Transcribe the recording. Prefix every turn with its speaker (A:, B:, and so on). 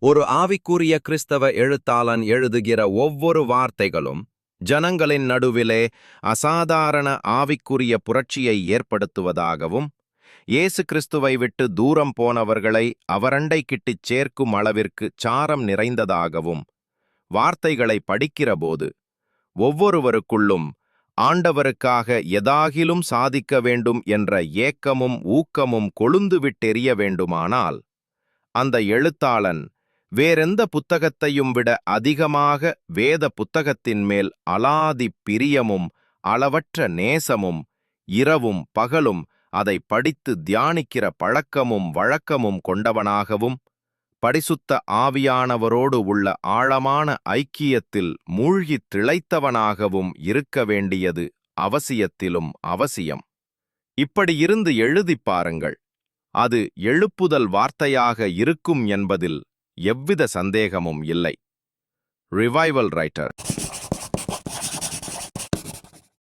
A: ஒரு ஆவிக்குரிய கிறிஸ்தவ எழுத்தாளன் எழுதுகிற ஒவ்வொரு வார்த்தைகளும் ஜனங்களின் நடுவிலே அசாதாரண ஆவிக்குரிய புரட்சியை ஏற்படுத்துவதாகவும், இயேசு கிறிஸ்துவை விட்டு தூரம் போனவர்களை அவரண்டை கிட்டிச் சேர்க்கும் அளவிற்கு சாரம் நிறைந்ததாகவும் வார்த்தைகளை படிக்கிறபோது ஒவ்வொருவருக்குள்ளும் ஆண்டவருக்காக எதாகிலும் சாதிக்க வேண்டும் என்ற ஏக்கமும் ஊக்கமும் கொழுந்துவிட்டெரிய வேண்டுமானால், அந்த எழுத்தாளன் வேறெந்த புத்தகத்தையும் விட அதிகமாக வேத புத்தகத்தின் மேல் அலாதி பிரியமும் அளவற்ற நேசமும் இரவும் பகலும் அதை படித்து தியானிக்கிற பழக்கமும் வழக்கமும் கொண்டவனாகவும், பரிசுத்த ஆவியானவரோடு உள்ள ஆழமான ஐக்கியத்தில் மூழ்கித் திளைத்தவனாகவும் இருக்க வேண்டியது அவசியத்திலும் அவசியம். இப்படி இருந்து எழுதிப் பாருங்கள். அது எழுப்புதல் வார்த்தையாக இருக்கும் என்பதில் எவ்வித சந்தேகமும் இல்லை. Revival writer.